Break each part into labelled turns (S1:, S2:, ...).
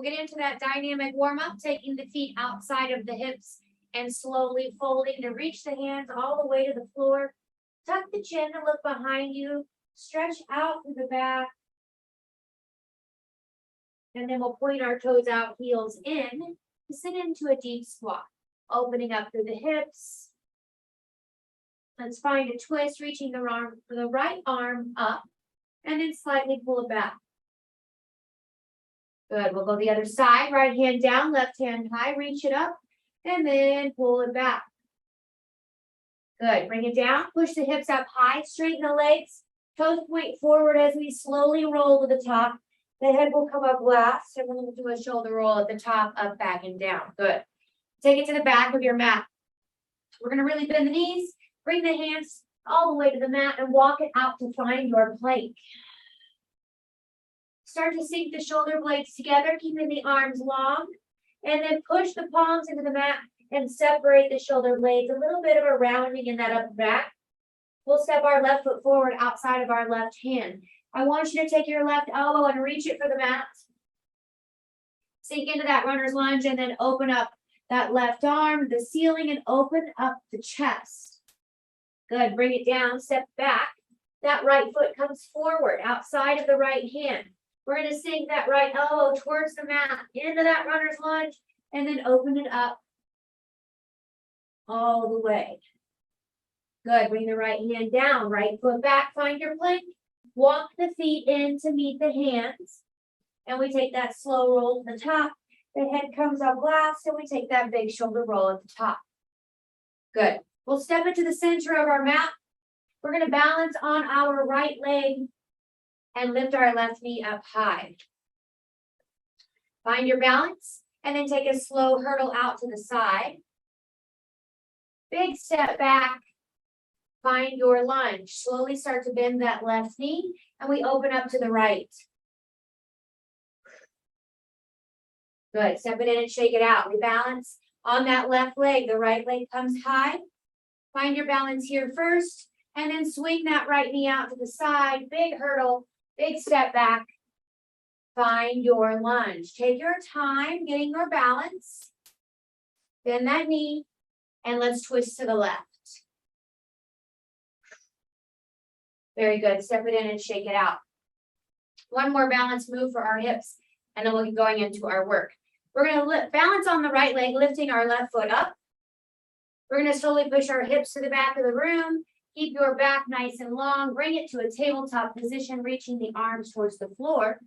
S1: We'll get into that dynamic warm-up, taking the feet outside of the hips and slowly folding to reach the hands all the way to the floor. Tuck the chin and look behind you. Stretch out through the back. And then we'll point our toes out, heels in, to sit into a deep squat. Opening up through the hips. Let's find a twist, reaching the right arm up, and then slightly pull it back. Good, we'll go the other side, right hand down, left hand high, reach it up, and then pull it back. Good, bring it down, push the hips up high, straighten the legs, toes point forward as we slowly roll to the top. The head will come up last, and we're going to do a shoulder roll at the top, up, back, and down. Good. Take it to the back of your mat. We're going to really bend the knees, bring the hands all the way to the mat, and walk it out to find your plank. Start to sink the shoulder blades together, keeping the arms long, and then push the palms into the mat and separate the shoulder blades. A little bit of a rounding in that upper back. We'll step our left foot forward outside of our left hand. I want you to take your left elbow and reach it for the mat. Sink into that runner's lunge and then open up that left arm, the ceiling, and open up the chest. Good, bring it down, step back. That right foot comes forward outside of the right hand. We're going to sink that right elbow towards the mat, into that runner's lunge, and then open it up all the way. Good, bring the right hand down, right foot back, find your plank. Walk the feet in to meet the hands. And we take that slow roll to the top. The head comes up last, and we take that big shoulder roll at the top. Good. We'll step into the center of our mat. We're going to balance on our right leg and lift our left knee up high. Find your balance, and then take a slow hurdle out to the side. Big step back. Find your lunge. Slowly start to bend that left knee, and we open up to the right. Good. Step it in and shake it out. We balance on that left leg. The right leg comes high. Find your balance here first, and then swing that right knee out to the side. Big hurdle. Big step back. Find your lunge. Take your time getting your balance. Bend that knee, and let's twist to the left. Very good. Step it in and shake it out. One more balance move for our hips, and then we'll get going into our work. We're going to balance on the right leg, lifting our left foot up. We're going to slowly push our hips to the back of the room. Keep your back nice and long. Bring it to a tabletop position, reaching the arms towards the floor.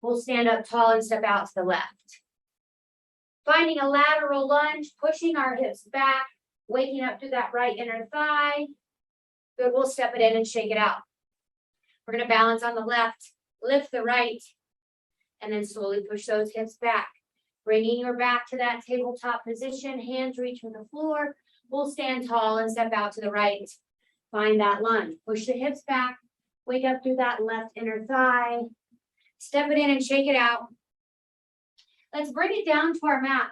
S1: We'll stand up tall and step out to the left. Finding a lateral lunge, pushing our hips back, waking up through that right inner thigh. Good, we'll step it in and shake it out. We're going to balance on the left, lift the right, and then slowly push those hips back. Bringing your back to that tabletop position, hands reach for the floor. We'll stand tall and step out to the right. Find that lunge. Push the hips back. Wake up through that left inner thigh. Step it in and shake it out. Let's bring it down to our mat.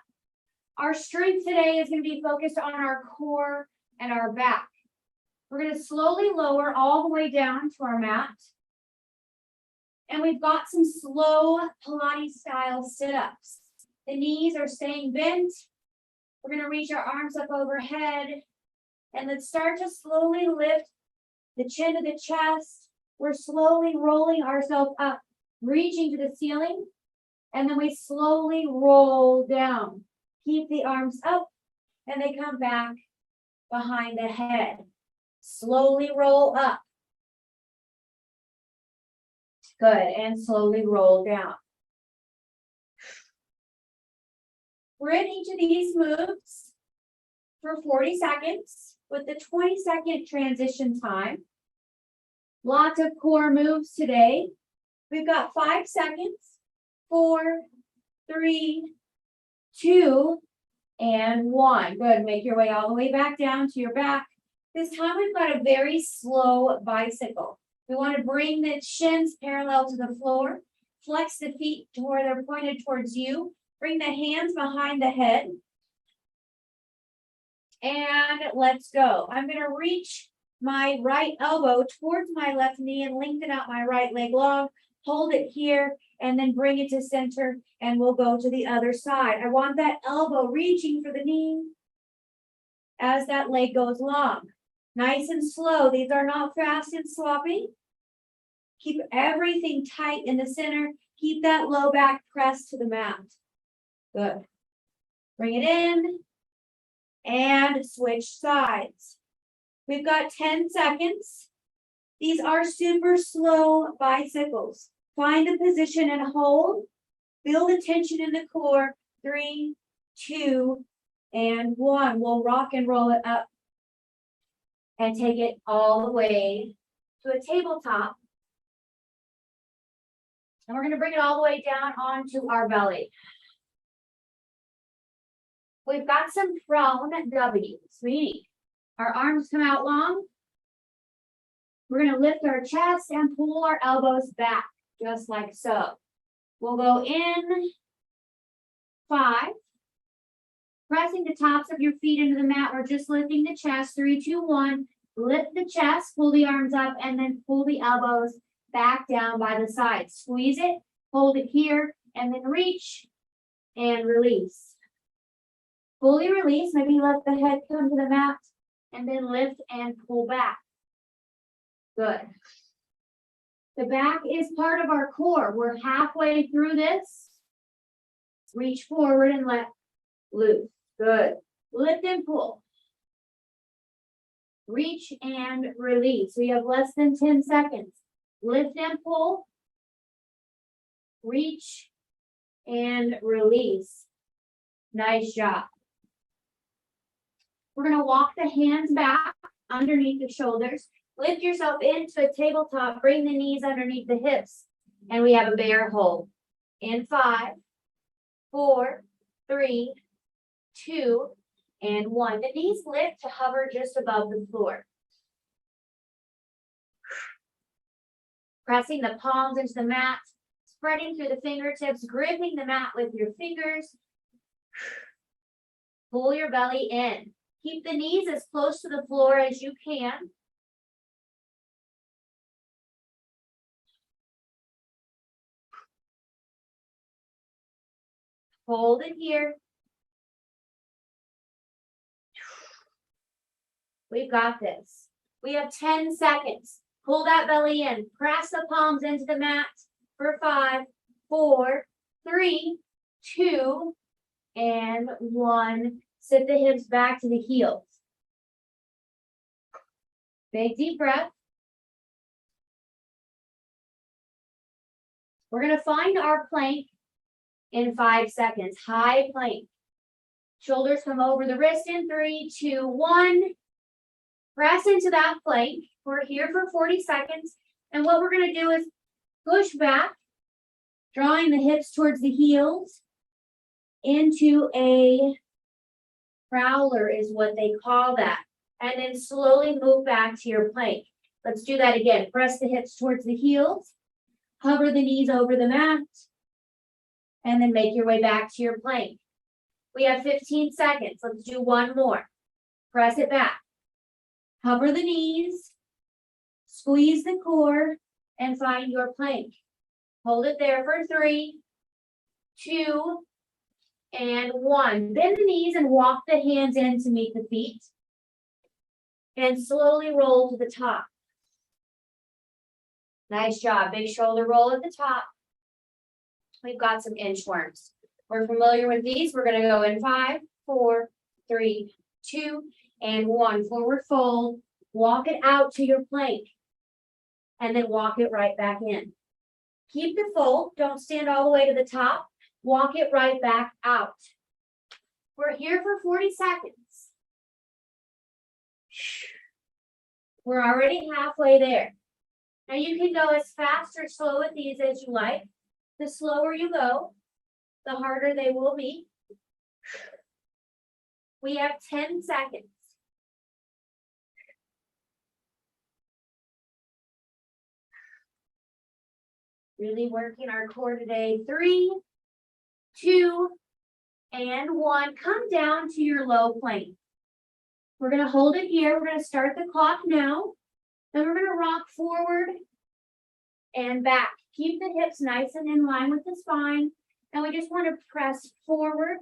S1: Our strength today is going to be focused on our core and our back. We're going to slowly lower all the way down to our mat. And we've got some slow Pilates style sit-ups. The knees are staying bent. We're going to reach our arms up overhead. And let's start to slowly lift the chin to the chest. We're slowly rolling ourselves up, reaching to the ceiling. And then we slowly roll down. Keep the arms up, and they come back behind the head. Slowly roll up. Good, and slowly roll down. We're in each of these moves for 40 seconds with the 20-second transition time. Lots of core moves today. We've got 5 seconds, 4, 3, 2, and 1. Good, make your way all the way back down to your back. This time we've got a very slow bicycle. We want to bring the shins parallel to the floor. Flex the feet to where they're pointed towards you. Bring the hands behind the head. And let's go. I'm going to reach my right elbow towards my left knee and lengthen out my right leg long. Hold it here. and then bring it to center, and we'll go to the other side. I want that elbow reaching for the knee as that leg goes long. Nice and slow. These are not fast and sloppy. Keep everything tight in the center. Keep that low back pressed to the mat. Good. Bring it in and switch sides. We've got 10 seconds. These are super slow bicycles. Find the position and hold. Feel the tension in the core. 3, 2, and 1. We'll rock and roll it up and take it all the way to a tabletop. And we're going to bring it all the way down onto our belly. We've got some prone W's, meaning our arms come out long. We're going to lift our chest and pull our elbows back, just like so. We'll go in 5. Pressing the tops of your feet into the mat, or just lifting the chest. 3, 2, 1. Lift the chest, pull the arms up, and then pull the elbows back down by the sides. Squeeze it, hold it here, and then reach and release. Fully release, maybe let the head come to the mat, and then lift and pull back. Good. The back is part of our core. We're halfway through this. Reach forward and let loose. Good. Lift and pull. Reach and release. We have less than 10 seconds. Lift and pull. Reach and release. Nice job. We're going to walk the hands back underneath the shoulders. Lift yourself into a tabletop. Bring the knees underneath the hips. And we have a bear hold. In 5, 4, 3, 2, and 1. The knees lift to hover just above the floor. Pressing the palms into the mat. Spreading through the fingertips. Gripping the mat with your fingers. Pull your belly in. Keep the knees as close to the floor as you can. Hold it here. We've got this. We have 10 seconds. Pull that belly in. Press the palms into the mat for 5, 4, 3, 2, and 1. Sit the hips back to the heels. Big deep breath. We're going to find our plank in 5 seconds. High plank. Shoulders come over the wrist in 3, 2, 1. Press into that plank. We're here for 40 seconds. And what we're going to do is push back, drawing the hips towards the heels into a prowler is what they call that. And then slowly move back to your plank. Let's do that again. Press the hips towards the heels. Hover the knees over the mat. And then make your way back to your plank. We have 15 seconds. Let's do one more. Press it back. Hover the knees. Squeeze the core and find your plank. Hold it there for 3, 2, and 1. Bend the knees and walk the hands in to meet the feet. And slowly roll to the top. Nice job. Big shoulder roll at the top. We've got some inchworms. We're familiar with these. We're going to go in 5, 4, 3, 2, and 1. Forward fold. Walk it out to your plank. And then walk it right back in. Keep the fold. Don't stand all the way to the top. Walk it right back out. We're here for 40 seconds. We're already halfway there. Now you can go as fast or slow with these as you like. The slower you go, the harder they will be. We have 10 seconds. Really working our core today. 3, 2, and 1. Come down to your low plank. We're going to hold it here. We're going to start the clock now. Then we're going to rock forward and back. Keep the hips nice and in line with the spine. And we just want to press forward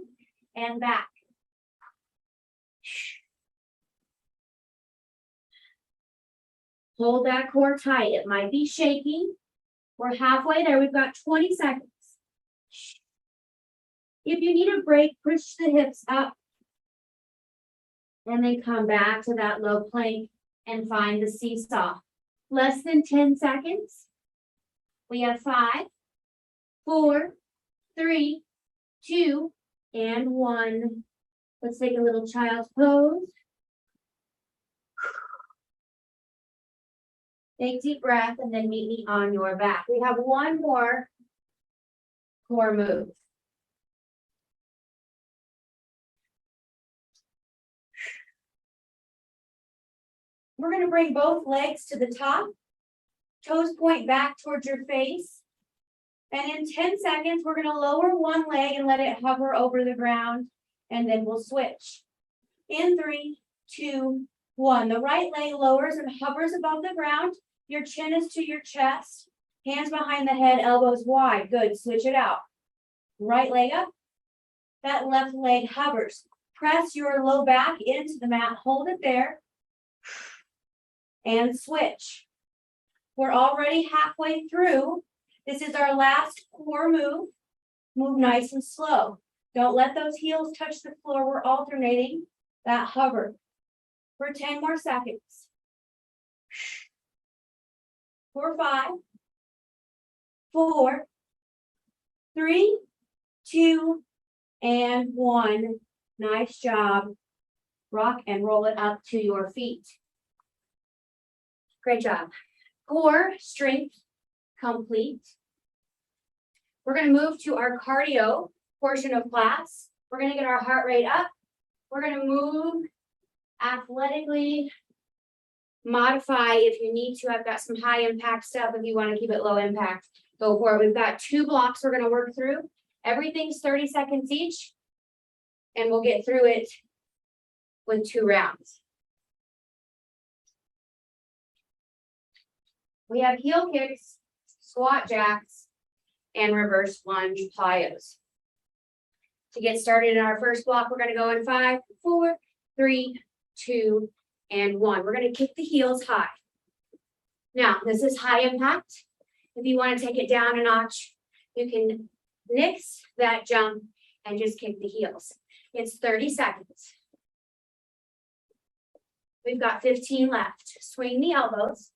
S1: and back. Hold that core tight. It might be shaking. We're halfway there. We've got 20 seconds. If you need a break, push the hips up. And then come back to that low plank and find the seesaw. Less than 10 seconds. We have 5, 4, 3, 2, and 1. Let's take a little child's pose. Take deep breath and then meet me on your back. We have one more core move. We're going to bring both legs to the top. Toes point back towards your face. And in 10 seconds, we're going to lower one leg and let it hover over the ground. And then we'll switch. In 3, 2, 1. The right leg lowers and hovers above the ground. Your chin is to your chest. Hands behind the head, elbows wide. Good. Switch it out. Right leg up. That left leg hovers. Press your low back into the mat. Hold it there. And switch. We're already halfway through. This is our last core move. Move nice and slow. Don't let those heels touch the floor. We're alternating that hover for 10 more seconds. For 5, 4, 3, 2, and 1. Nice job. Rock and roll it up to your feet. Great job. Core strength complete. We're going to move to our cardio portion of class. We're going to get our heart rate up. We're going to move athletically, modify if you need to. I've got some high impact stuff. If you want to keep it low impact, go for it. We've got 2 blocks we're going to work through. Everything's 30 seconds each, and we'll get through it with 2 rounds. We have heel kicks, squat jacks, and reverse lunge plyos. To get started in our first block, we're going to go in 5, 4, 3, 2, and 1. We're going to kick the heels high. Now, this is high impact. If you want to take it down a notch, you can nix that jump and just kick the heels. It's 30 seconds. We've got 15 left. Swing the elbows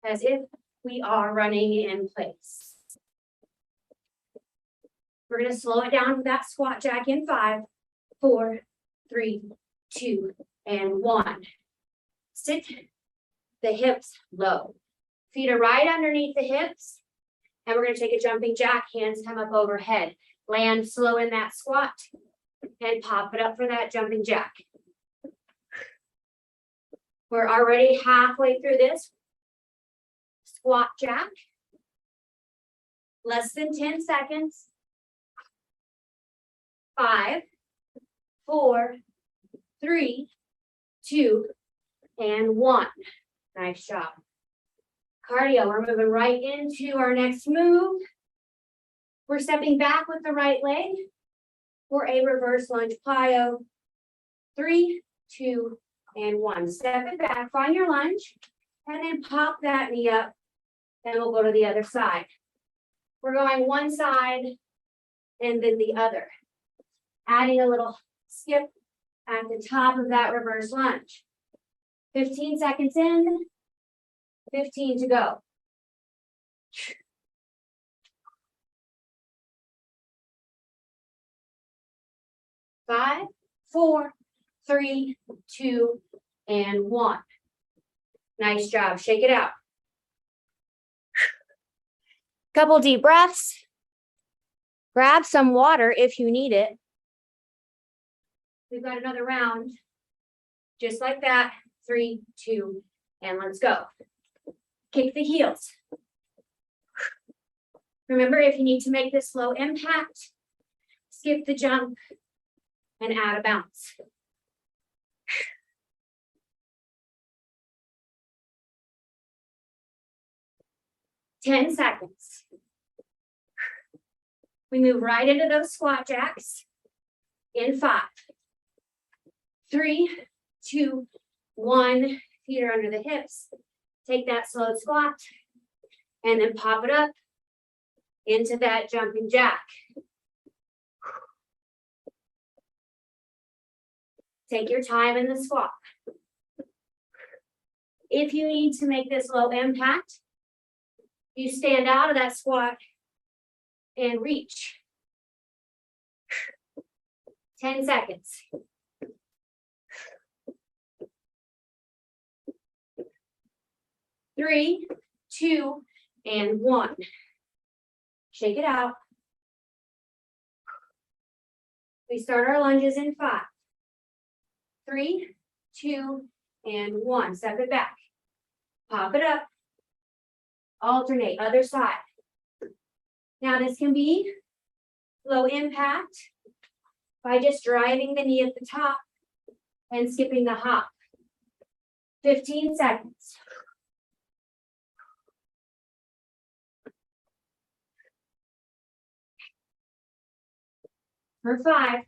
S1: as if we are running in place. We're going to slow it down with that squat jack in 5, 4, 3, 2, and 1. Sit the hips low. Feet are right underneath the hips. And we're going to take a jumping jack. Hands come up overhead. Land slow in that squat. And pop it up for that jumping jack. We're already halfway through this. Squat jack. Less than 10 seconds. 5, 4, 3, 2, and 1. Nice job. Cardio, we're moving right into our next move. We're stepping back with the right leg for a reverse lunge plyo. 3, 2, and 1. Step it back, find your lunge, and then pop that knee up, and we'll go to the other side. We're going one side and then the other. Adding a little skip at the top of that reverse lunge. 15 seconds in, 15 to go. Five, 4, 3, 2, and 1. Nice job. Shake it out. Couple deep breaths. Grab some water if you need it. We've got another round. Just like that. 3, 2, and let's go. Kick the heels. Remember, if you need to make this low impact, skip the jump and add a bounce. 10 seconds. We move right into those squat jacks in 5, 3, 2, 1. Feet are under the hips. Take that slow squat and then pop it up into that jumping jack. Take your time in the squat. If you need to make this low impact, you stand out of that squat and reach. 10 seconds. 3, 2, and 1. Shake it out. We start our lunges in 5, 3, 2, and 1. Step it back. Pop it up. Alternate, other side. Now this can be low impact by just driving the knee at the top and skipping the hop. 15 seconds. For 5,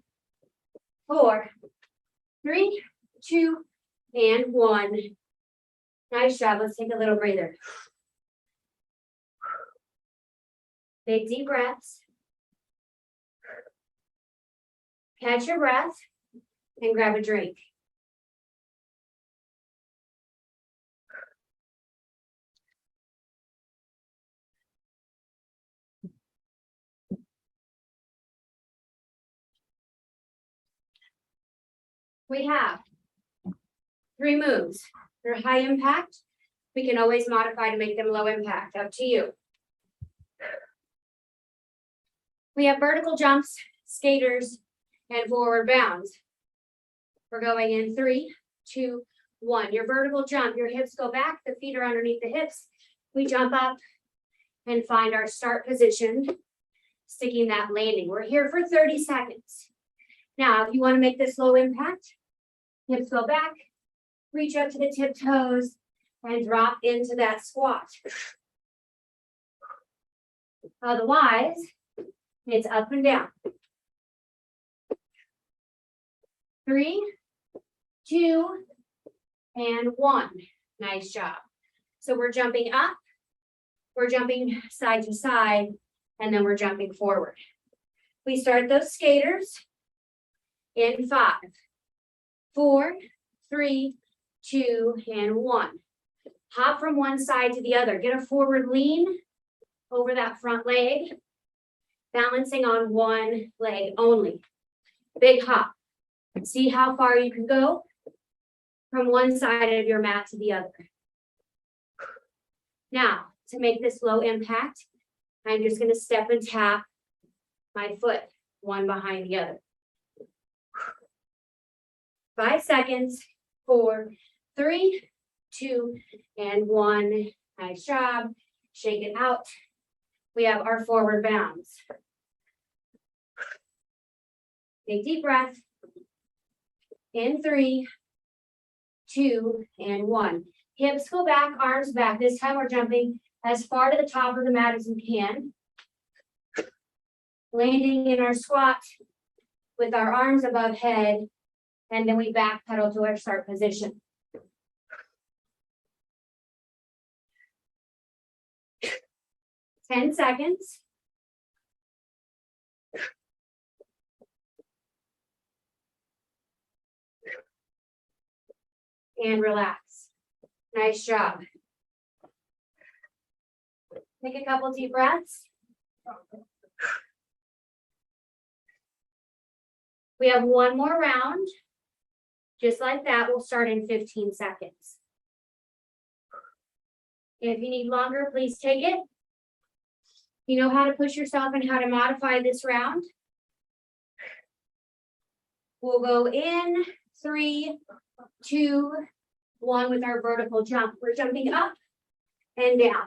S1: 4, 3, 2, and 1. Nice job. Let's take a little breather. Big deep breaths. Catch your breath and grab a drink. We have 3 moves. They're high impact. We can always modify to make them low impact, up to you. We have vertical jumps, skaters, and forward bounds. We're going in 3, 2, 1. Your vertical jump, your hips go back, the feet are underneath the hips. We jump up and find our start position, sticking that landing. We're here for 30 seconds. Now, if you want to make this low impact, hips go back, reach up to the tip toes, and drop into that squat. Otherwise, it's up and down. 3, 2, and 1. Nice job. So we're jumping up, we're jumping side to side, and then we're jumping forward. We start those skaters in 5, 4, 3, 2, and 1. Hop from one side to the other. Get a forward lean over that front leg, balancing on one leg only. Big hop. See how far you can go from one side of your mat to the other. Now, to make this low impact, I'm just going to step and tap my foot, one behind the other. 5 seconds, 4, 3, 2, and 1. Nice job. Shake it out. We have our forward bounds. Take deep breath. In 3, 2, and 1. Hips go back, arms back. This time we're jumping as far to the top of the mat as we can. Landing in our squat with our arms above head. And then we back pedal to our start position. Ten seconds. And relax. Nice job. Take a couple deep breaths. We have one more round. Just like that, we'll start in 15 seconds. If you need longer, please take it. You know how to push yourself and how to modify this round. We'll go in 3, 2, 1 with our vertical jump. We're jumping up and down.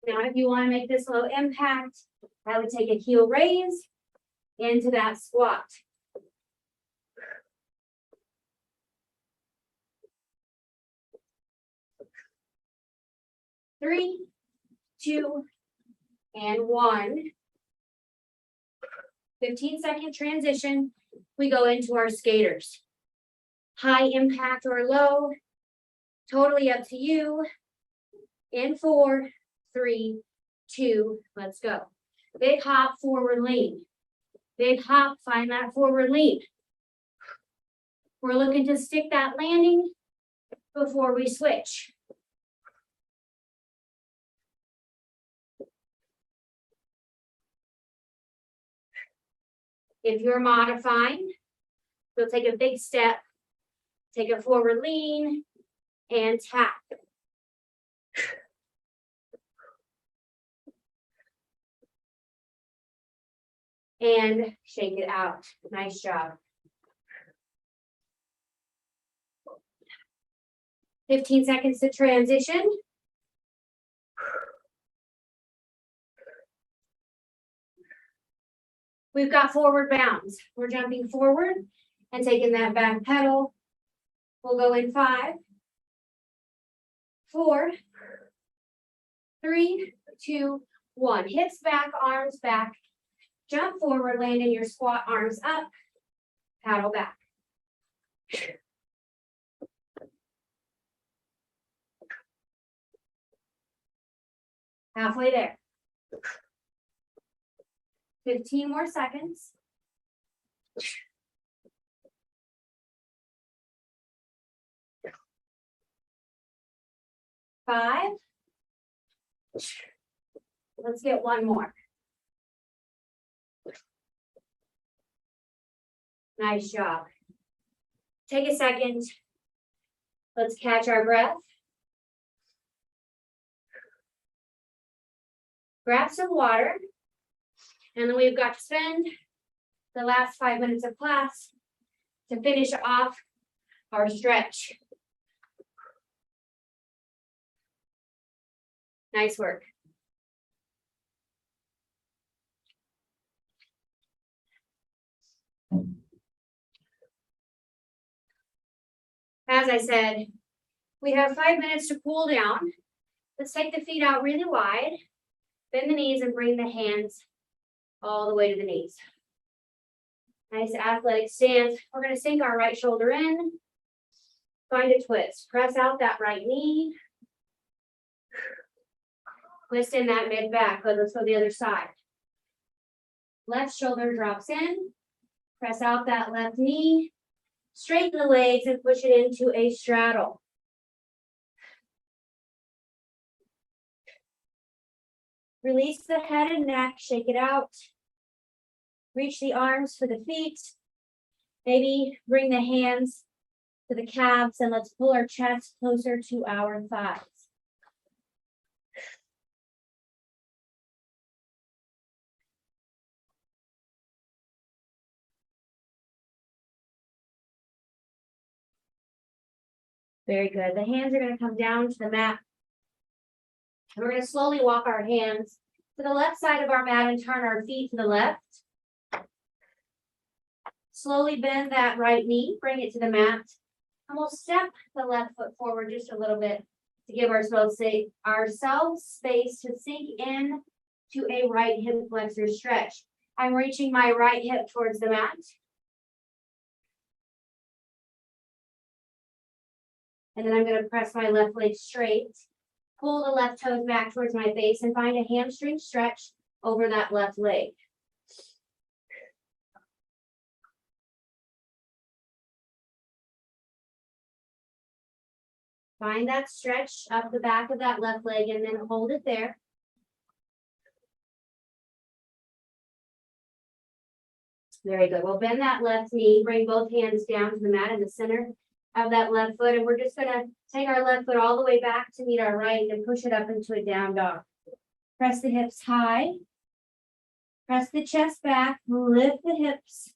S1: Now, if you want to make this low impact, I would take a heel raise into that squat. 3, 2, and 1. 15-second transition. We go into our skaters. High impact or low, totally up to you. In 4, 3, 2, let's go. Big hop, forward lean. Big hop, find that forward lean. We're looking to stick that landing before we switch. If you're modifying, you'll take a big step, take a forward lean, and tap. And shake it out. Nice job. 15 seconds to transition. We've got forward bounds. We're jumping forward and taking that back pedal. We'll go in 5, 4, 3, 2, 1. Hips back, arms back. Jump forward, land in your squat, arms up, paddle back. Halfway there. 15 more seconds. Five. Let's get one more. Nice job. Take a second. Let's catch our breath. Grab some water. And then we've got to spend the last 5 minutes of class to finish off our stretch. Nice work. As I said, we have 5 minutes to cool down. Let's take the feet out really wide, bend the knees and bring the hands all the way to the knees. Nice athletic stance. We're going to sink our right shoulder in, find a twist. Press out that right knee. Twist in that mid back. Let's go the other side. Left shoulder drops in. Press out that left knee. Straighten the legs and push it into a straddle. Release the head and neck, shake it out. Reach the arms for the feet. Maybe bring the hands to the calves and let's pull our chest closer to our thighs. Very good. The hands are going to come down to the mat. We're going to slowly walk our hands to the left side of our mat and turn our feet to the left. Slowly bend that right knee, bring it to the mat. And we'll step the left foot forward just a little bit to give ourselves space to sink in to a right hip flexor stretch. I'm reaching my right hip towards the mat. And then I'm going to press my left leg straight. Pull the left toes back towards my face and find a hamstring stretch over that left leg. Find that stretch up the back of that left leg and then hold it there. Very good. We'll bend that left knee, bring both hands down to the mat in the center of that left foot. And we're just going to take our left foot all the way back to meet our right and push it up into a down dog. Press the hips high. Press the chest back, lift the hips.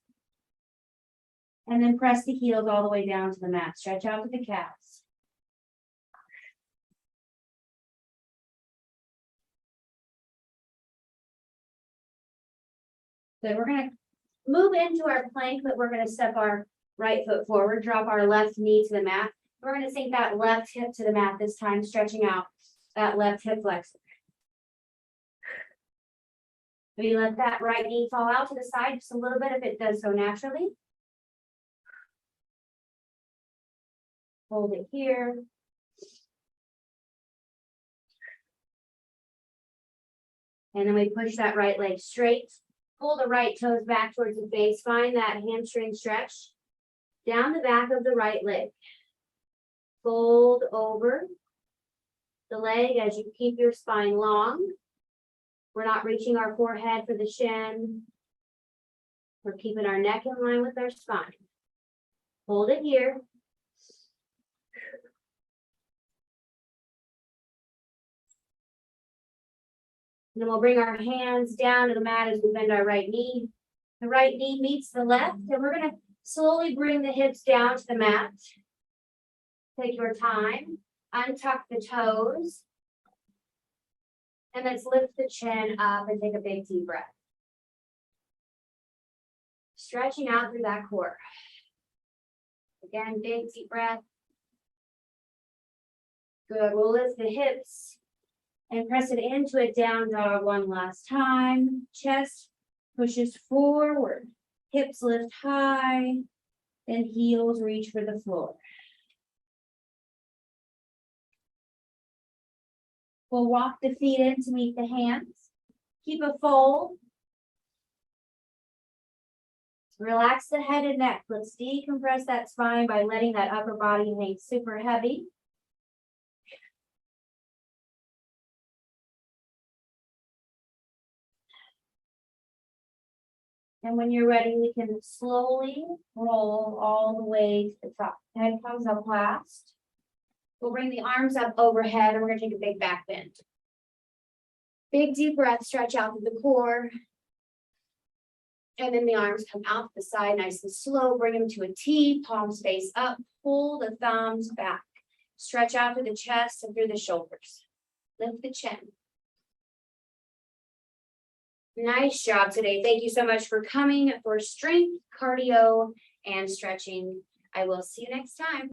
S1: And then press the heels all the way down to the mat. Stretch out to the calves. Good. We're going to move into our plank, but we're going to step our right foot forward, drop our left knee to the mat. We're going to sink that left hip to the mat this time, stretching out that left hip flexor. Maybe let that right knee fall out to the side just a little bit if it does so naturally. Hold it here. And then we push that right leg straight. Pull the right toes back towards the face. Find that hamstring stretch down the back of the right leg. Fold over the leg as you keep your spine long. We're not reaching our forehead for the shin. We're keeping our neck in line with our spine. Hold it here. And then we'll bring our hands down to the mat as we bend our right knee. The right knee meets the left, and we're going to slowly bring the hips down to the mat. Take your time, untuck the toes, and let's lift the chin up and take a big deep breath. Stretching out through that core. Again, big deep breath. Good, we'll lift the hips and press it into a down dog one last time. Chest pushes forward, hips lift high, then heels reach for the floor. We'll walk the feet in to meet the hands. Keep a fold. Relax the head and neck. Let's decompress that spine by letting that upper body hang super heavy. And when you're ready, we can slowly roll all the way to the top. Head comes up last. We'll bring the arms up overhead and we're going to take a big back bend. Big deep breath, stretch out to the core. And then the arms come out to the side, nice and slow. Bring them to a T, palms face up. Pull the thumbs back. Stretch out to the chest and through the shoulders. Lift the chin. Nice job today. Thank you so much for coming for strength, cardio, and stretching. I will see you next time.